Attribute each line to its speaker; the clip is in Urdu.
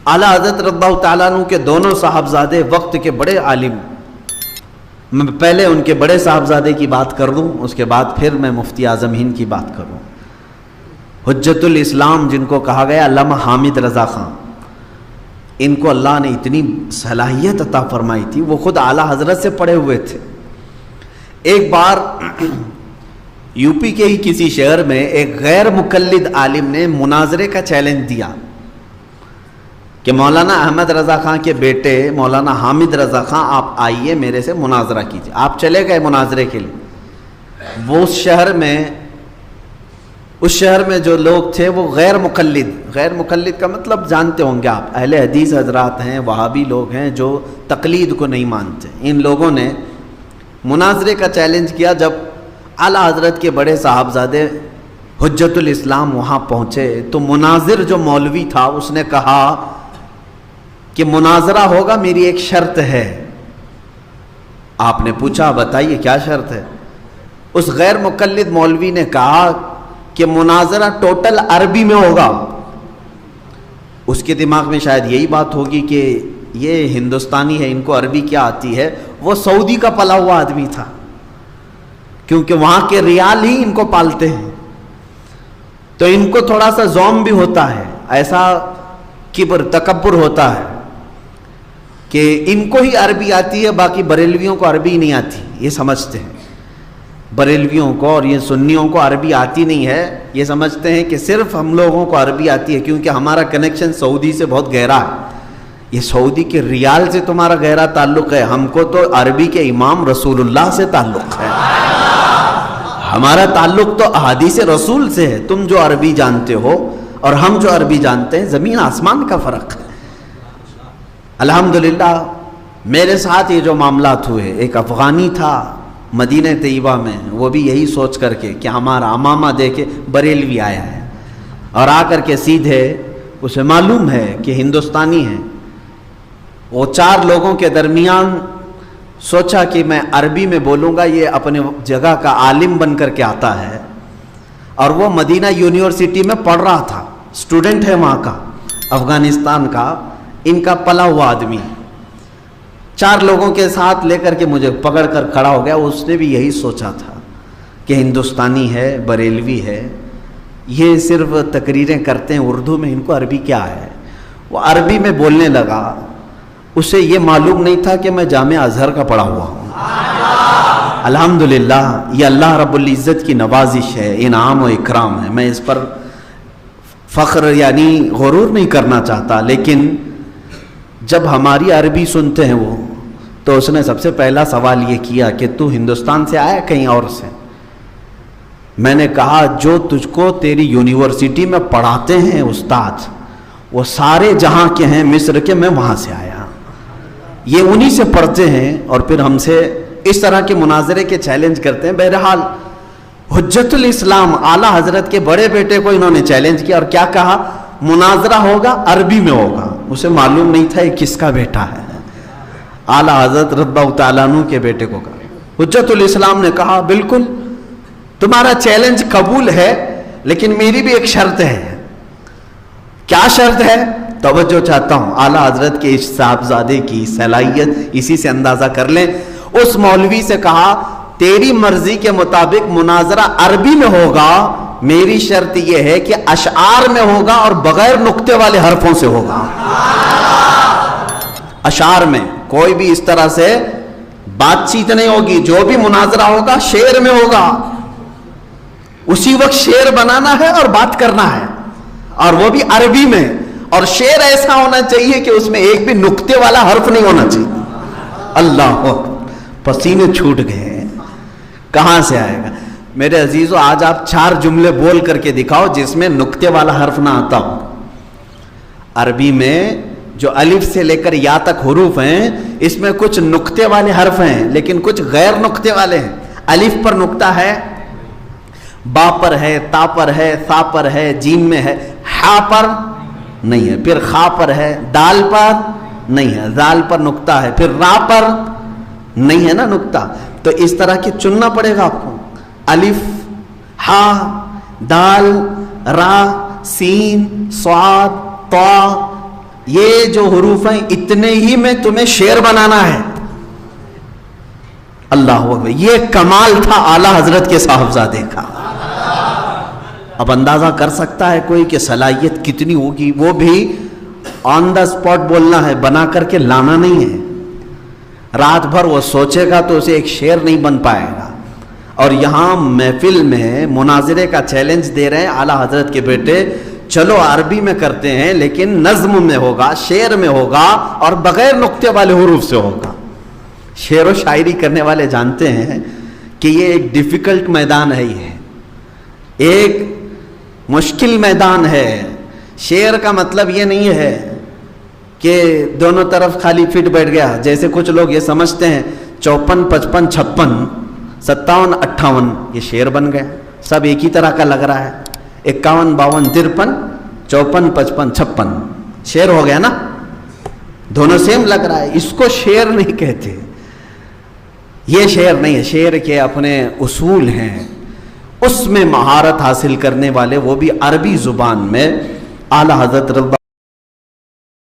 Speaker 1: اعلیٰ حضرت رضی اللہ تعالیٰ عنہ کے دونوں صاحبزادے وقت کے بڑے عالم. میں پہلے ان کے بڑے صاحبزادے کی بات کر دوں, اس کے بعد پھر میں مفتی اعظم ہند کی بات کروں. حجت الاسلام جن کو کہا گیا علامہ حامد رضا خان, ان کو اللہ نے اتنی صلاحیت عطا فرمائی تھی, وہ خود اعلیٰ حضرت سے پڑھے ہوئے تھے. ایک بار یو پی کے ہی کسی شہر میں ایک غیر مقلد عالم نے مناظرے کا چیلنج دیا کہ مولانا احمد رضا خان کے بیٹے مولانا حامد رضا خان آپ آئیے میرے سے مناظرہ کیجیے. آپ چلے گئے مناظرے کے لیے. وہ اس شہر میں جو لوگ تھے وہ غیر مقلد کا مطلب جانتے ہوں گے آپ, اہل حدیث حضرات ہیں, وہابی لوگ ہیں جو تقلید کو نہیں مانتے. ان لوگوں نے مناظرے کا چیلنج کیا. جب اعلیٰ حضرت کے بڑے صاحبزادے حجت الاسلام وہاں پہنچے تو مناظر جو مولوی تھا اس نے کہا کہ مناظرہ ہوگا, میری ایک شرط ہے. آپ نے پوچھا بتائیے کیا شرط ہے؟ اس غیر مقلد مولوی نے کہا کہ مناظرہ ٹوٹل عربی میں ہوگا. اس کے دماغ میں شاید یہی بات ہوگی کہ یہ ہندوستانی ہے, ان کو عربی کیا آتی ہے. وہ سعودی کا پلا ہوا آدمی تھا, کیونکہ وہاں کے ریال ہی ان کو پالتے ہیں, تو ان کو تھوڑا سا زوم بھی ہوتا ہے, ایسا کبر تکبر ہوتا ہے کہ ان کو ہی عربی آتی ہے, باقی بریلویوں کو عربی نہیں آتی. یہ سمجھتے ہیں بریلویوں کو اور یہ سنیوں کو عربی آتی نہیں ہے. یہ سمجھتے ہیں کہ صرف ہم لوگوں کو عربی آتی ہے کیونکہ ہمارا کنیکشن سعودی سے بہت گہرا ہے. یہ سعودی کے ریال سے تمہارا گہرا تعلق ہے, ہم کو تو عربی کے امام رسول اللہ سے تعلق ہے. ہمارا تعلق تو احادیث رسول سے ہے. تم جو عربی جانتے ہو اور ہم جو عربی جانتے ہیں, زمین آسمان کا فرق ہے. الحمدللہ میرے ساتھ یہ جو معاملات ہوئے, ایک افغانی تھا مدینہ طیبہ میں, وہ بھی یہی سوچ کر کے کہ ہمارا امامہ دیکھے بریلوی آیا ہے, اور آ کر کے سیدھے اسے معلوم ہے کہ ہندوستانی ہے. وہ 4 لوگوں کے درمیان سوچا کہ میں عربی میں بولوں گا, یہ اپنے جگہ کا عالم بن کر کے آتا ہے, اور وہ مدینہ یونیورسٹی میں پڑھ رہا تھا, اسٹوڈنٹ ہے وہاں کا, افغانستان کا, ان کا پلا ہوا آدمی. 4 لوگوں کے ساتھ لے کر کے مجھے پکڑ کر کھڑا ہو گیا. اس نے بھی یہی سوچا تھا کہ ہندوستانی ہے, بریلوی ہے, یہ صرف تقریریں کرتے ہیں اردو میں, ان کو عربی کیا ہے. وہ عربی میں بولنے لگا. اسے یہ معلوم نہیں تھا کہ میں جامعہ ازہر کا پڑھا ہوا ہوں. الحمدللہ یہ اللہ رب العزت کی نوازش ہے, انعام و اکرام ہے. میں اس پر فخر یعنی غرور نہیں کرنا چاہتا, لیکن جب ہماری عربی سنتے ہیں وہ, تو اس نے سب سے پہلا سوال یہ کیا کہ تو ہندوستان سے آیا کہیں اور سے؟ میں نے کہا جو تجھ کو تیری یونیورسٹی میں پڑھاتے ہیں استاد, وہ سارے جہاں کے ہیں, مصر کے, میں وہاں سے آیا. یہ انہی سے پڑھتے ہیں اور پھر ہم سے اس طرح کے مناظرے کے چیلنج کرتے ہیں. بہرحال حجت الاسلام اعلیٰ حضرت کے بڑے بیٹے کو انہوں نے چیلنج کیا, اور کیا کہا؟ مناظرہ ہوگا, عربی میں ہوگا. اسے معلوم نہیں تھا یہ کس کا بیٹا ہے. اعلیٰ حضرت رضی اللہ تعالیٰ عنہ کے بیٹے کو کہا. حجت الاسلام نے کہا بالکل تمہارا چیلنج قبول ہے, لیکن میری بھی ایک شرط ہے. کیا شرط ہے؟ توجہ چاہتا ہوں, اعلیٰ حضرت کے اس صاحبزادے کی صلاحیت اسی سے اندازہ کر لیں. اس مولوی سے کہا تیری مرضی کے مطابق مناظرہ عربی میں ہوگا, میری شرط یہ ہے کہ اشعار میں ہوگا اور بغیر نقطے والے حرفوں سے ہوگا. اشعار میں کوئی بھی اس طرح سے بات چیت نہیں ہوگی. جو بھی مناظرہ ہوگا شعر میں ہوگا, اسی وقت شعر بنانا ہے اور بات کرنا ہے, اور وہ بھی عربی میں. اور شعر ایسا ہونا چاہیے کہ اس میں ایک بھی نقطے والا حرف نہیں ہونا چاہیے. اللہ پسینے چھوٹ گئے, کہاں سے آئے گا؟ میرے عزیزو, آج آپ 4 جملے بول کر کے دکھاؤ جس میں نقطے والا حرف نہ آتا ہو. عربی میں جو الف سے لے کر یا تک حروف ہیں, اس میں کچھ نقطے والے حرف ہیں لیکن کچھ غیر نقطے والے ہیں. الف پر نقطہ ہے, با پر ہے, تا پر ہے, سا پر ہے, جیم میں ہے, ہا پر نہیں ہے, پھر خا پر ہے, دال پر نہیں ہے, زال پر نقطہ ہے, پھر را پر نہیں ہے نا نقطہ. تو اس طرح کی چننا پڑے گا آپ کو. الف, ہا, دال, را, سین, صاد, طا, یہ جو حروف ہیں اتنے ہی میں تمہیں شعر بنانا ہے. اللہ اکبر. یہ کمال تھا اعلیٰ حضرت کے صاحبزادے کا. اب اندازہ کر سکتا ہے کوئی کہ صلاحیت کتنی ہوگی. وہ بھی آن دا اسپاٹ بولنا ہے, بنا کر کے لانا نہیں ہے. رات بھر وہ سوچے گا تو اسے ایک شعر نہیں بن پائے گا. اور یہاں محفل میں مناظرے کا چیلنج دے رہے ہیں اعلیٰ حضرت کے بیٹے, چلو عربی میں کرتے ہیں لیکن نظم میں ہوگا, شعر میں ہوگا, اور بغیر نقطے والے حروف سے ہوگا. شعر و شاعری کرنے والے جانتے ہیں کہ یہ ایک ڈیفیکلٹ میدان ہے, یہ ایک مشکل میدان ہے. شعر کا مطلب یہ نہیں ہے کہ دونوں طرف خالی فٹ بیٹھ گیا, جیسے کچھ لوگ یہ سمجھتے ہیں 54, 55, 56, 57, 58 یہ شعر بن گئے, سب ایک ہی طرح کا لگ رہا ہے. 51, 52, 53, 54, 55, 56 شعر ہو گیا نا, دونوں سیم لگ رہا ہے. اس کو شعر نہیں کہتے, یہ شعر نہیں ہے. شعر کے اپنے اصول ہیں, اس میں مہارت حاصل کرنے والے وہ بھی عربی زبان میں اعلیٰ حضرت رضی